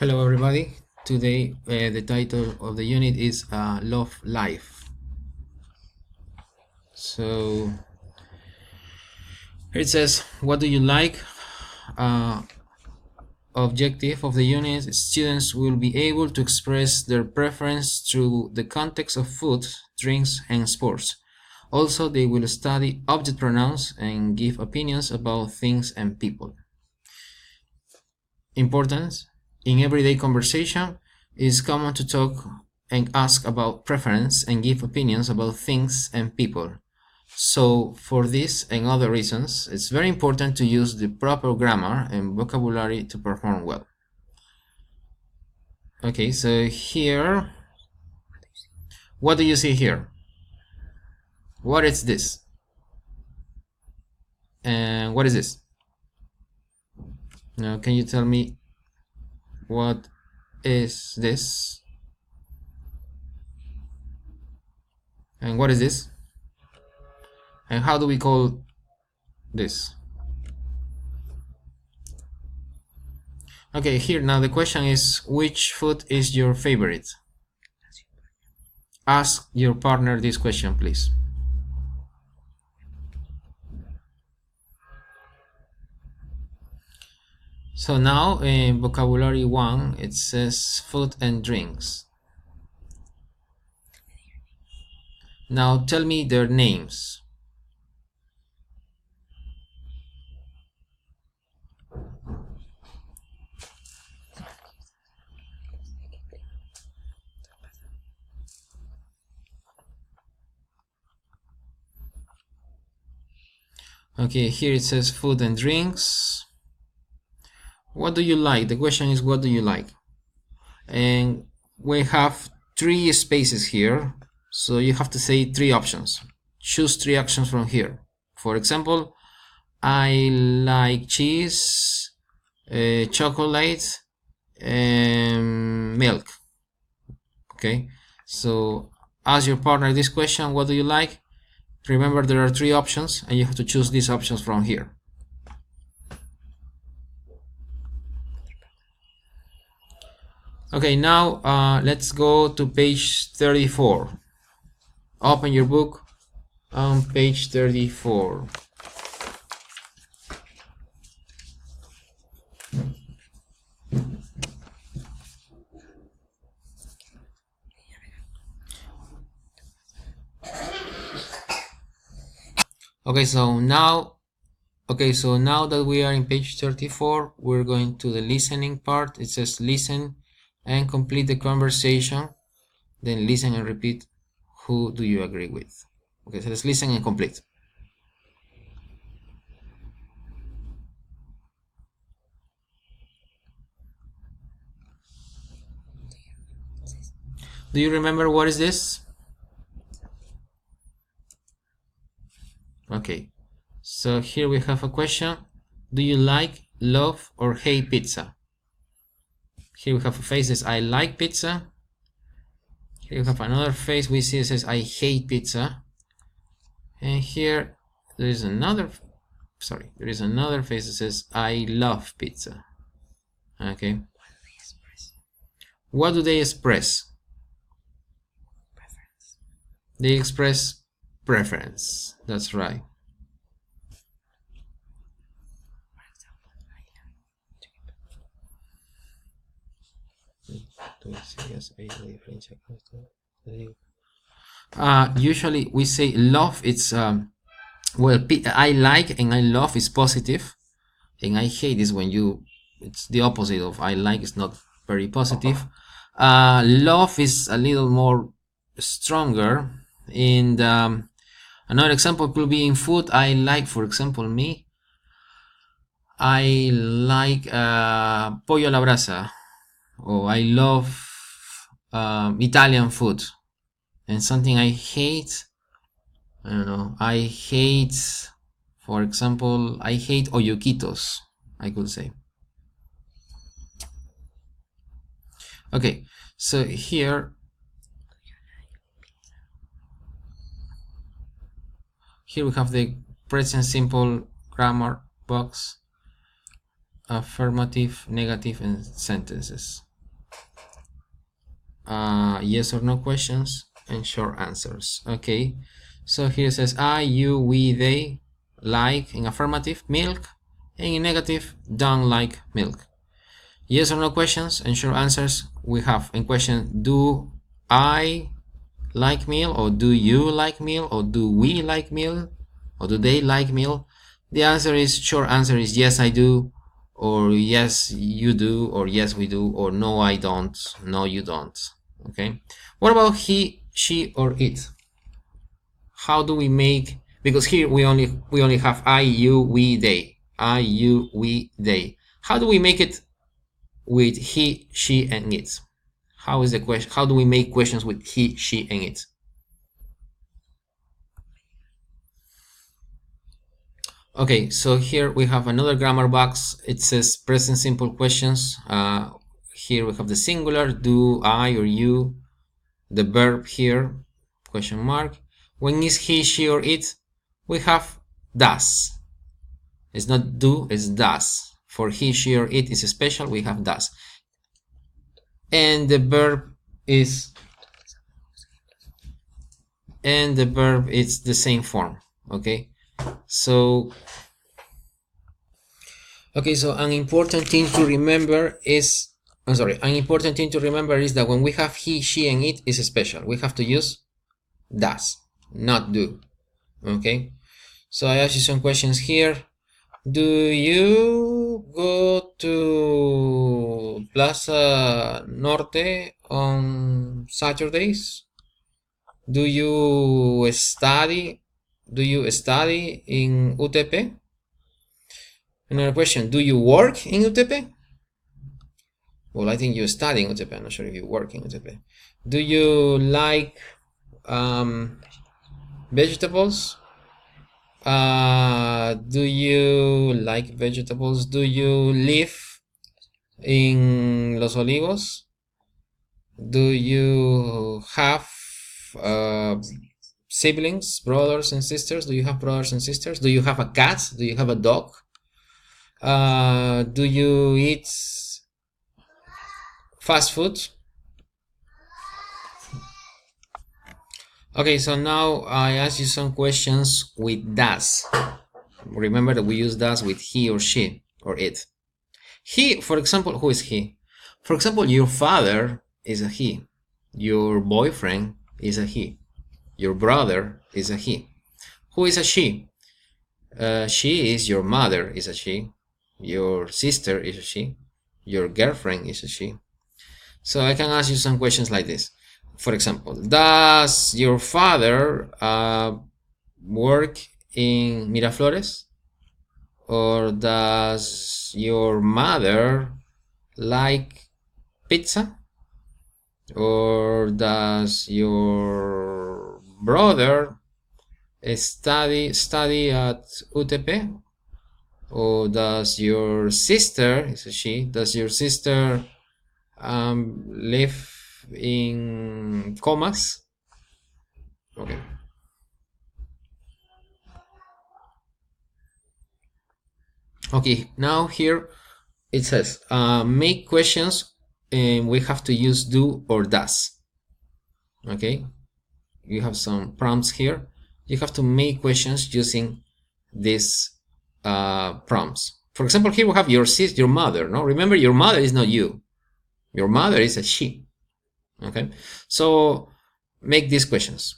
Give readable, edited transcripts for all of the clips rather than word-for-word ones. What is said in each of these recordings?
Hello everybody. Today the title of the unit is Love Life. So here it says, what do you like? Objective of the unit, students will be able to express their preference through the context of food, drinks, and sports. Also, they will study object pronouns and give opinions about things and people. Importance: in everyday conversation, it is common to talk and ask about preference and give opinions about things and people. So, for this and other reasons, it's very important to use the proper grammar and vocabulary to perform well. Okay, so here, what do you see here? What is this? And what is this? Now, can you tell me what is this? And what is this? And how do we call this? Okay, here now the question is, which food is your favorite? Ask your partner this question, please. So now in vocabulary 1, it says food and drinks. Now tell me their names. Okay, here it says food and drinks. What do you like? The question is, what do you like? And we have 3 spaces here, so you have to say 3 options. Choose 3 options from here. For example, I like cheese, chocolate, and milk. Okay, so ask your partner this question, what do you like? Remember, there are 3 options and you have to choose these options from here. Okay, now let's go to page 34. Open your book on page 34. Okay, so now that we are in page 34, we're going to the listening part. It says listen and complete the conversation. Then listen and repeat. Who do you agree with? Okay, so let's listen and complete. Do you remember what is this? Okay, so here we have a question. Do you like, love, or hate pizza? Here we have a face that says I like pizza. Here we have another face we see that says I hate pizza. And here there is another face that says I love pizza. Okay. What do they express? Preference. They express preference. That's right. Usually we say love, it's well, I like and I love is positive, and I hate is when it's the opposite of I like. It's not very positive. Love is a little more stronger. And another example could be in food. I like, for example, me, I like pollo a la brasa, or I love Italian food. And something I hate, I don't know, I hate, for example, I hate hoyoquitos, I could say. Okay, so here we have the present simple grammar box, affirmative, negative, and sentences. yes or no questions and short answers. Okay, so here it says I, you, we, they like in affirmative milk, and in negative don't like milk. Yes or no questions and short answers. We have in question, do I like meal, or do you like meal, or do we like meal, or do they like meal? The answer is, short answer is yes I do, or yes you do, or yes we do, or no I don't, no you don't. Okay, what about he, she, or it? How do we make, because here we only have I, you, we, they. I, you, we, they. How do we make it with he, she, and it? How is the question? How do we make questions with he, she, and it? Okay, so here we have another grammar box. It says present simple questions. Here we have the singular, do, I, or you. The verb here, question mark. When is he, she, or it? We have does. It's not do, it's does. For he, she, or it is special, we have does. And the verb is the same form. Okay, so an important thing to remember is, that when we have he, she, and it is special, we have to use does, not do. Okay, so I ask you some questions here. Do you go to Plaza Norte on Saturdays? Do you study in UTP? Another question, do you work in UTP? Well, I think you study in UTP. I'm not sure if you work in UTP. Do you like vegetables? Do you like vegetables? Do you live in Los Olivos? Do you have siblings, brothers and sisters? Do you have brothers and sisters? Do you have a cat? Do you have a dog? Do you eat fast food? Okay, so now I ask you some questions with does. Remember that we use does with he or she or it. He, for example, who is he? For example, your father is a he. Your boyfriend is a he. Your brother is a he. Who is a she? She is your mother, is a she. Your sister is a she. Your girlfriend is a she. So I can ask you some questions like this. For example, does your father work in Miraflores? Or does your mother like pizza? Or does your brother study at UTP? Or does your sister, is a she, does your sister live in Comas? Okay. Okay, now here it says make questions, and we have to use do or does. Okay, you have some prompts here. You have to make questions using these prompts. For example, here we have your sister, your mother. No, remember, your mother is not you. Your mother is a she. Okay, so make these questions.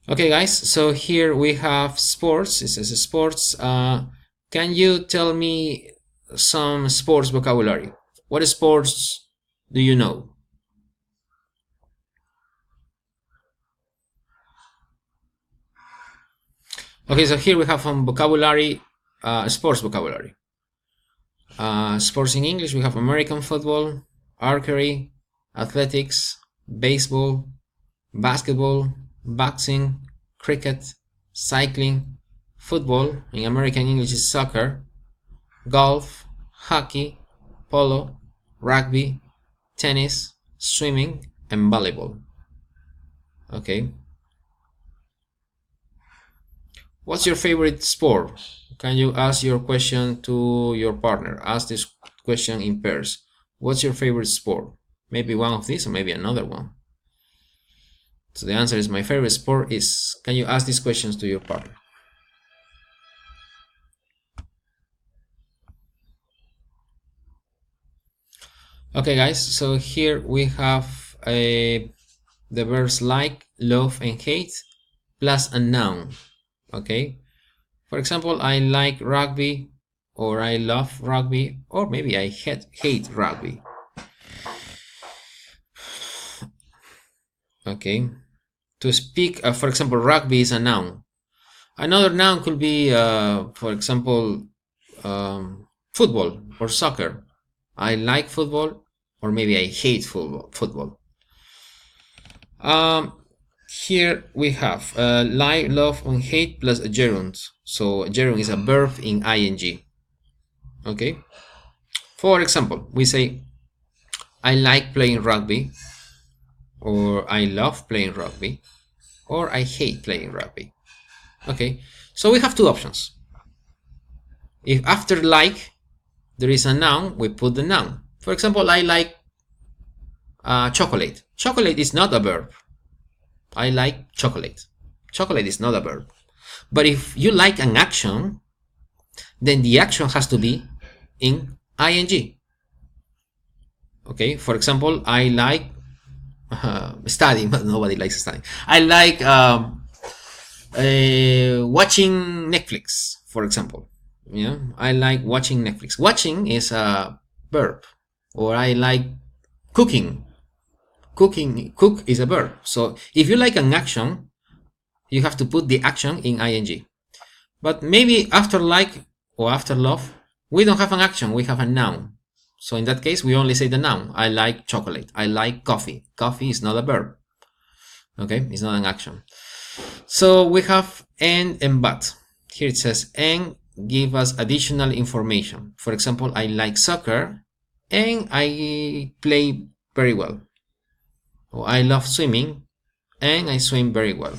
Okay, guys, so here we have sports. It says sports. Can you tell me some sports vocabulary? What sports do you know? Okay, so here we have some vocabulary, sports vocabulary. Sports in English, we have American football, archery, athletics, baseball, basketball, boxing, cricket, cycling, football, in American English is soccer, golf, hockey, polo, rugby, tennis, swimming, and volleyball. Okay. What's your favorite sport? Can you ask your question to your partner? Ask this question in pairs. What's your favorite sport? Maybe one of these or maybe another one. So the answer is my favorite sport is. Can you ask these questions to your partner? Okay guys, so here we have the verbs like, love and hate plus a noun. Okay, for example, I like rugby, or I love rugby, or maybe I hate rugby. Okay, to speak, for example, rugby is a noun. Another noun could be, for example, football or soccer. I like football, or maybe I hate football. Here we have like, love, and hate plus a gerund. So a gerund is a verb in ing. Okay. For example, we say I like playing rugby, or I love playing rugby, or I hate playing rugby. Okay. So we have two options. If after like there is a noun, we put the noun. For example, I like chocolate. Chocolate is not a verb. I like chocolate. Chocolate is not a verb. But if you like an action, then the action has to be in ing. Okay, for example, I like studying, but nobody likes studying. I like watching Netflix, for example. Yeah, I like watching Netflix. Watching is a verb. Or I like cooking. Cook is a verb. So if you like an action, you have to put the action in ing. But maybe after like or after love, we don't have an action, we have a noun. So in that case, we only say the noun. I like chocolate. I like coffee. Coffee is not a verb. Okay, it's not an action. So we have and but. Here it says and give us additional information. For example, I like soccer and I play very well. Or I love swimming and I swim very well.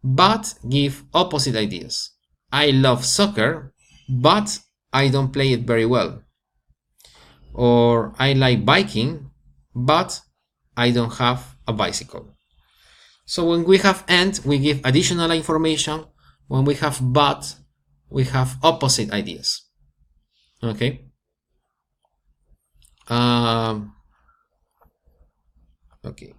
But give opposite ideas. I love soccer, but I don't play it very well. Or I like biking, but I don't have a bicycle. So when we have and, we give additional information. When we have but, we have opposite ideas. Okay. Okay.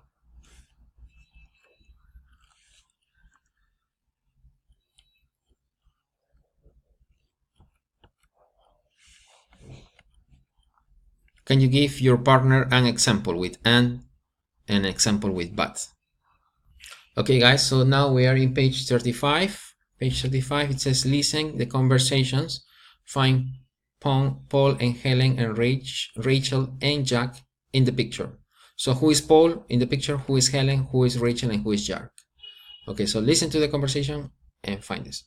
Can you give your partner an example with and an example with but? Okay guys, so now we are in page 35. Page 35, it says listen the conversations. Find Paul and Helen and Rachel and Jack in the picture. So who is Paul in the picture, who is Helen, who is Rachel, and who is Jack? Okay, so listen to the conversation and find this.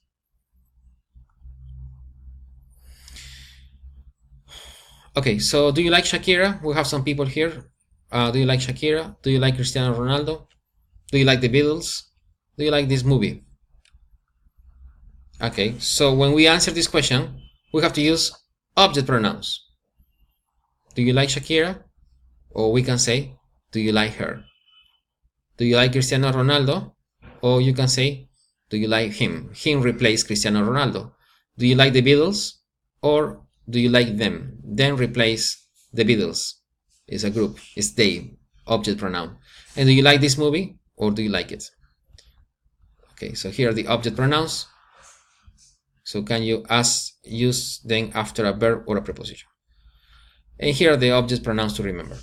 Okay, so do you like Shakira? We have some people here. Do you like Shakira? Do you like Cristiano Ronaldo? Do you like the Beatles? Do you like this movie? Okay, so when we answer this question, we have to use object pronouns. Do you like Shakira? Or we can say, do you like her? Do you like Cristiano Ronaldo? Or you can say, do you like him? Him replace Cristiano Ronaldo. Do you like the Beatles? Or do you like them? Then replace the Beatles. It's a group. It's they, object pronoun. And do you like this movie? Or do you like it? Okay, so here are the object pronouns. So can you use them after a verb or a preposition? And here are the object pronouns to remember.